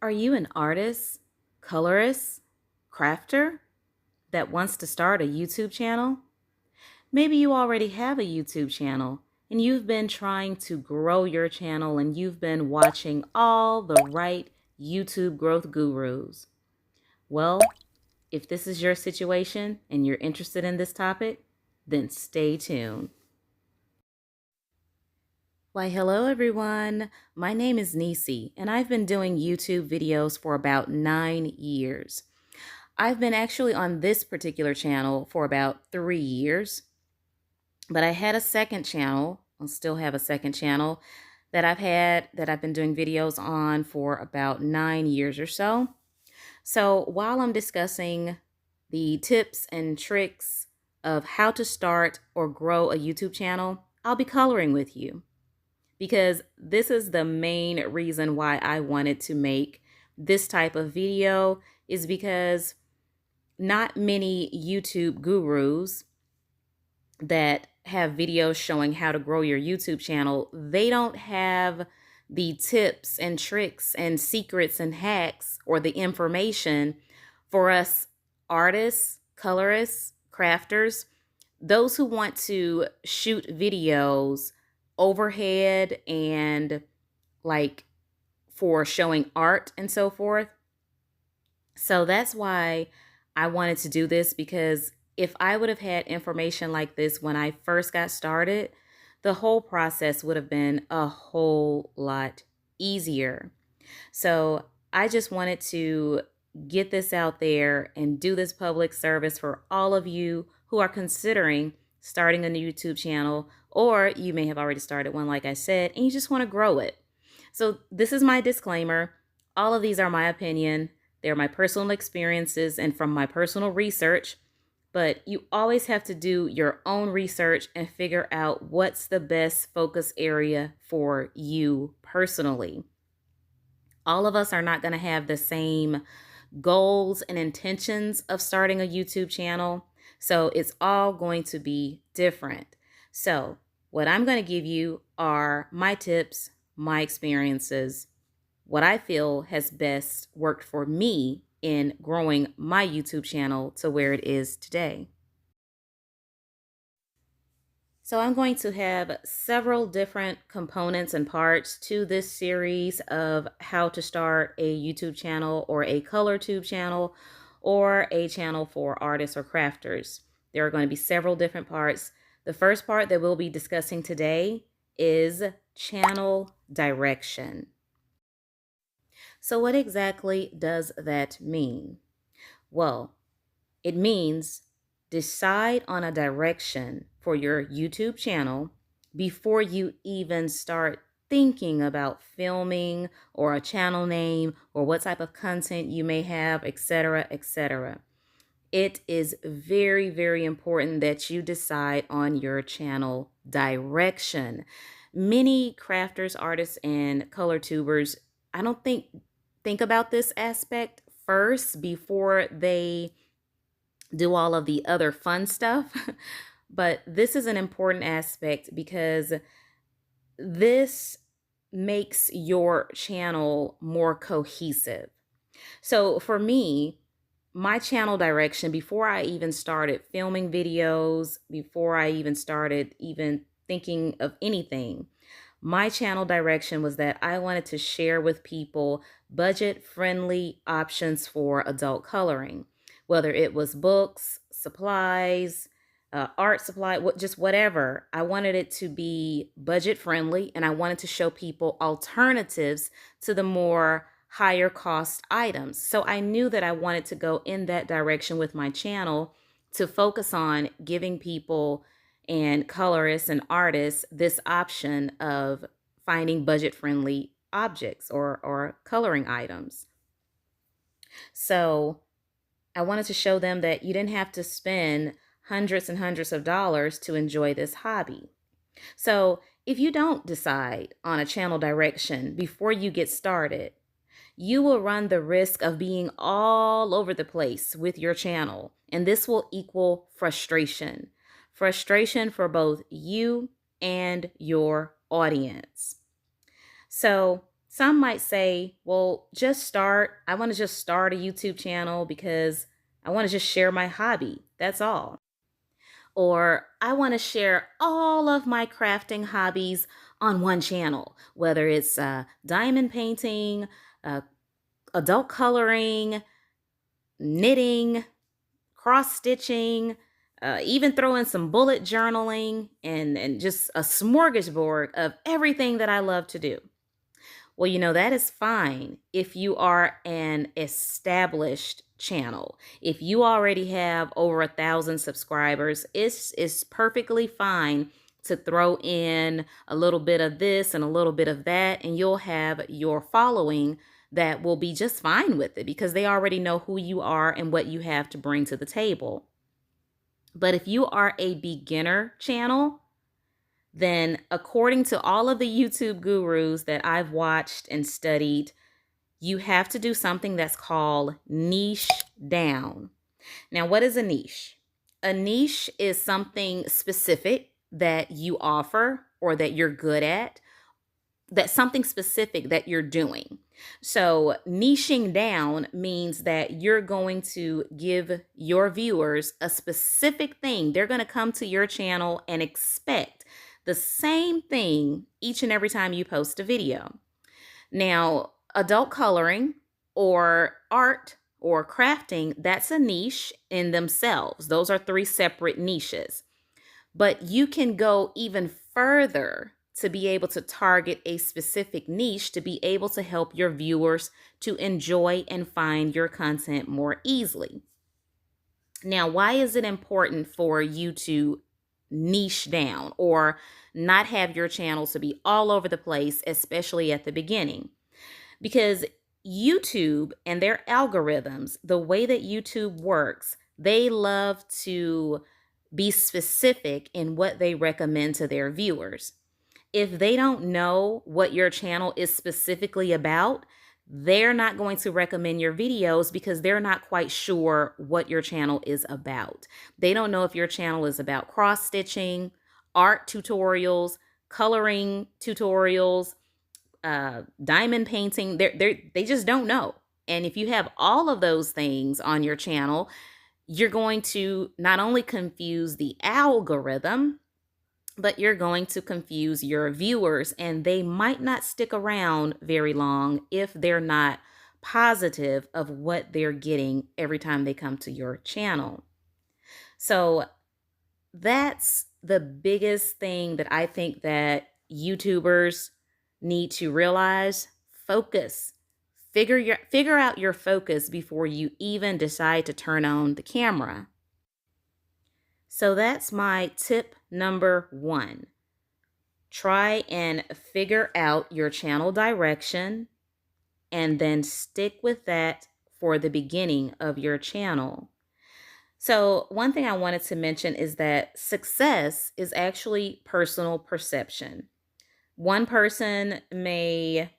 Are you an artist, colorist, crafter that wants to start a YouTube channel? Maybe you already have a YouTube channel and you've been trying to grow your channel and you've been watching all the right YouTube growth gurus. Well, if this is your situation and you're interested in this topic, then stay tuned. Why, hello everyone. My name is Nisi, and I've been doing YouTube videos for about 9 years. I've been actually on this particular channel for about 3 years, but I had a second channel. I'll still have a second channel that I've been doing videos on for about 9 years or so. So while I'm discussing the tips and tricks of how to start or grow a YouTube channel, I'll be coloring with you because this is the main reason why I wanted to make this type of video is because not many YouTube gurus that have videos showing how to grow your YouTube channel, they don't have the tips and tricks and secrets and hacks or the information for us artists, colorists, crafters, those who want to shoot videos overhead and like for showing art and so forth. So that's why I wanted to do this, because if I would have had information like this when I first got started, the whole process would have been a whole lot easier. So I just wanted to get this out there and do this public service for all of you who are considering starting a new YouTube channel, or you may have already started one, like I said, and you just want to grow it. So this is my disclaimer. All of these are my opinion. They're my personal experiences and from my personal research, but you always have to do your own research and figure out what's the best focus area for you personally. All of us are not going to have the same goals and intentions of starting a YouTube channel, so it's all going to be different. So what I'm going to give you are my tips, my experiences, what I feel has best worked for me in growing my YouTube channel to where it is today. So I'm going to have several different components and parts to this series of how to start a YouTube channel or a color tube channel or a channel for artists or crafters. There are going to be several different parts. The first part that we'll be discussing today is channel direction. So what exactly does that mean? Well, it means decide on a direction for your YouTube channel before you even start thinking about filming or a channel name or what type of content you may have, etc., etc. It is very, very important that you decide on your channel direction. Many crafters, artists, and color tubers, I don't think about this aspect first before they do all of the other fun stuff. But this is an important aspect because this makes your channel more cohesive. So for me, my channel direction before I even started filming videos, before I even started even thinking of anything, my channel direction was that I wanted to share with people budget-friendly options for adult coloring, whether it was books, supplies, art supply, just whatever. I wanted it to be budget-friendly, and I wanted to show people alternatives to the more higher cost items. So I knew that I wanted to go in that direction with my channel to focus on giving people and colorists and artists this option of finding budget-friendly objects or coloring items. So I wanted to show them that you didn't have to spend hundreds and hundreds of dollars to enjoy this hobby. So if you don't decide on a channel direction before you get started, you will run the risk of being all over the place with your channel, and this will equal frustration. Frustration for both you and your audience. So Some might say, well, just start. I want to just start a YouTube channel because I want to just share my hobby. That's all. Or I want to share all of my crafting hobbies on one channel, whether it's diamond painting, uh, adult coloring, knitting, cross stitching, even throw in some bullet journaling and just a smorgasbord of everything that I love to do. Well, that is fine if you are an established channel. If you already have over 1,000 subscribers, it's perfectly fine to throw in a little bit of this and a little bit of that, and you'll have your following that will be just fine with it because they already know who you are and what you have to bring to the table. But if you are a beginner channel, then according to all of the YouTube gurus that I've watched and studied, you have to do something that's called niche down. Now, what is a niche? A niche is something specific that you offer or that you're good at, that's something specific that you're doing. So, niching down means that you're going to give your viewers a specific thing. They're going to come to your channel and expect the same thing each and every time you post a video. Now, adult coloring or art or crafting, that's a niche in themselves. Those are three separate niches. But you can go even further to be able to target a specific niche to be able to help your viewers to enjoy and find your content more easily. Now, why is it important for you to niche down or not have your channel to be all over the place, especially at the beginning? Because YouTube and their algorithms, the way that YouTube works, they love to be specific in what they recommend to their viewers. If they don't know what your channel is specifically about, they're not going to recommend your videos because they're not quite sure what your channel is about. They don't know if your channel is about cross stitching, art tutorials, coloring tutorials, diamond painting. They just don't know. And if you have all of those things on your channel, you're going to not only confuse the algorithm, but you're going to confuse your viewers, and they might not stick around very long if they're not positive of what they're getting every time they come to your channel. So that's the biggest thing that I think that YouTubers need to realize. Focus. Figure out your focus before you even decide to turn on the camera. So that's my tip number 1. Try and figure out your channel direction and then stick with that for the beginning of your channel. So one thing I wanted to mention is that success is actually personal perception. One person may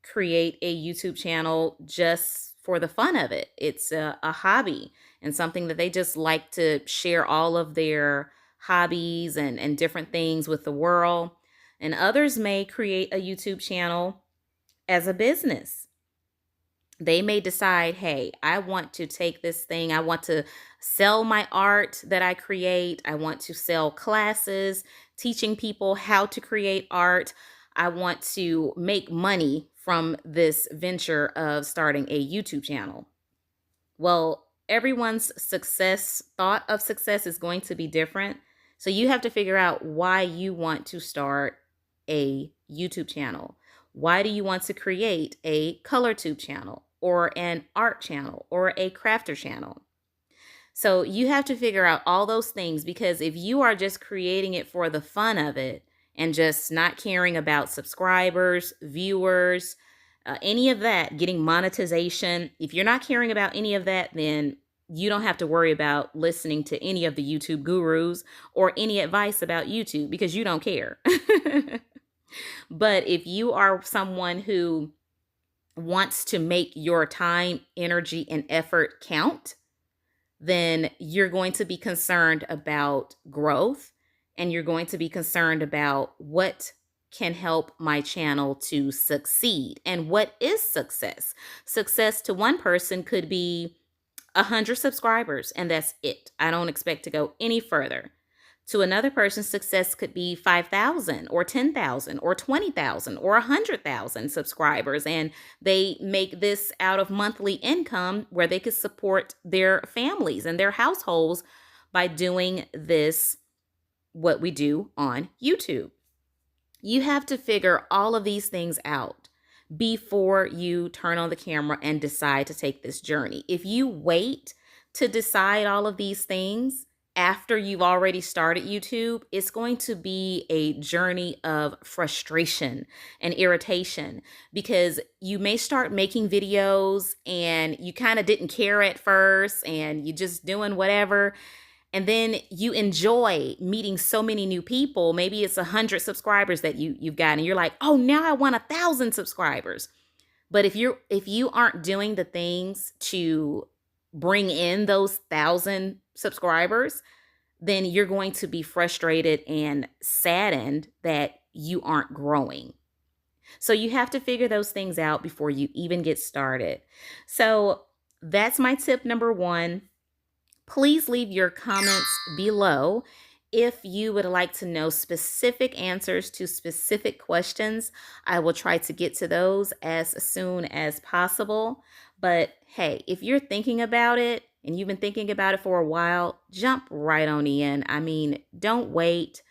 create a YouTube channel just for the fun of it. It's a hobby and something that they just like to share all of their hobbies and different things with the world. And others may create a YouTube channel as a business. They may decide, hey, I want to take this thing, I want to sell my art that I create. I want to sell classes teaching people how to create art. I want to make money from this venture of starting a YouTube channel. Well, everyone's thought of success is going to be different. So you have to figure out why you want to start a YouTube channel. Why do you want to create a ColorTube channel or an art channel or a crafter channel? So you have to figure out all those things, because if you are just creating it for the fun of it and just not caring about subscribers, viewers, any of that, getting monetization, if you're not caring about any of that, then you don't have to worry about listening to any of the YouTube gurus or any advice about YouTube because you don't care. But if you are someone who wants to make your time, energy, and effort count, then you're going to be concerned about growth, and you're going to be concerned about what can help my channel to succeed. And what is success? Success to one person could be 100 subscribers, and that's it. I don't expect to go any further. To another person, success could be 5,000 or 10,000 or 20,000 or 100,000 subscribers, and they make this out of monthly income where they could support their families and their households by doing this, what we do on YouTube. You have to figure all of these things out before you turn on the camera and decide to take this journey. If you wait to decide all of these things after you've already started YouTube, it's going to be a journey of frustration and irritation, because you may start making videos and you kind of didn't care at first and you just doing whatever. And then you enjoy meeting so many new people. Maybe it's 100 subscribers that you've got, and you're like, oh, now I want 1,000 subscribers. But if you aren't doing the things to bring in those 1,000 subscribers, then you're going to be frustrated and saddened that you aren't growing. So you have to figure those things out before you even get started. So that's my tip number one. Please leave your comments below if you would like to know specific answers to specific questions. I will try to get to those as soon as possible. But hey, if you're thinking about it and you've been thinking about it for a while, jump right on in. I mean, don't wait.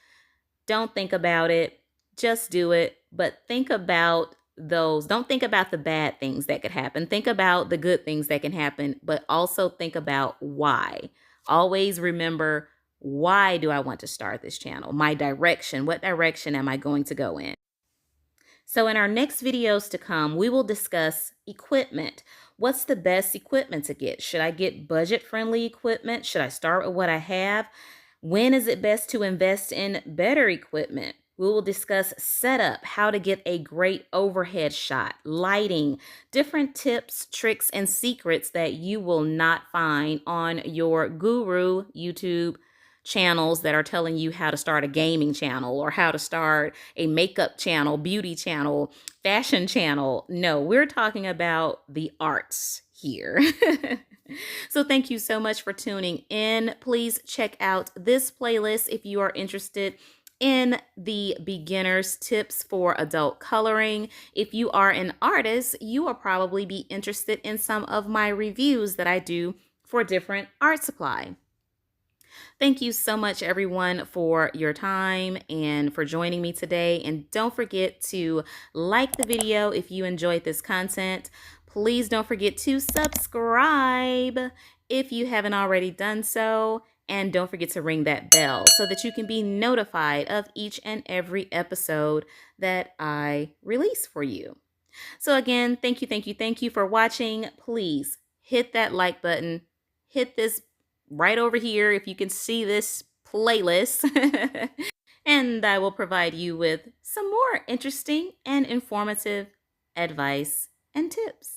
Don't think about it. Just do it. But think about those. Don't think about the bad things that could happen. Think about the good things that can happen, but also think about why. Always remember, why do I want to start this channel? My direction. What direction am I going to go in? So in our next videos to come, we will discuss equipment. What's the best equipment to get? Should I get budget-friendly equipment? Should I start with what I have? When is it best to invest in better equipment? We will discuss setup, how to get a great overhead shot, lighting, different tips, tricks, and secrets that you will not find on your guru YouTube channels that are telling you how to start a gaming channel or how to start a makeup channel, beauty channel, fashion channel. No, we're talking about the arts here. So thank you so much for tuning in. Please check out this playlist if you are interested in the beginner's tips for adult coloring. If you are an artist, you will probably be interested in some of my reviews that I do for different art supply. Thank you so much, everyone, for your time and for joining me today. And don't forget to like the video if you enjoyed this content. Please don't forget to subscribe if you haven't already done so. And don't forget to ring that bell so that you can be notified of each and every episode that I release for you. So again, thank you for watching. Please hit that like button. Hit this right over here if you can see this playlist. And I will provide you with some more interesting and informative advice and tips.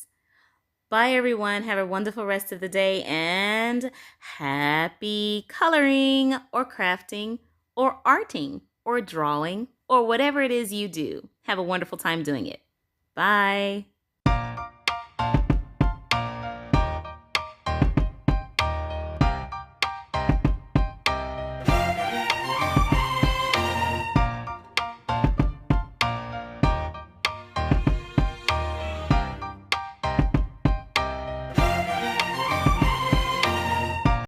Bye, everyone. Have a wonderful rest of the day and happy coloring or crafting or arting or drawing or whatever it is you do. Have a wonderful time doing it. Bye.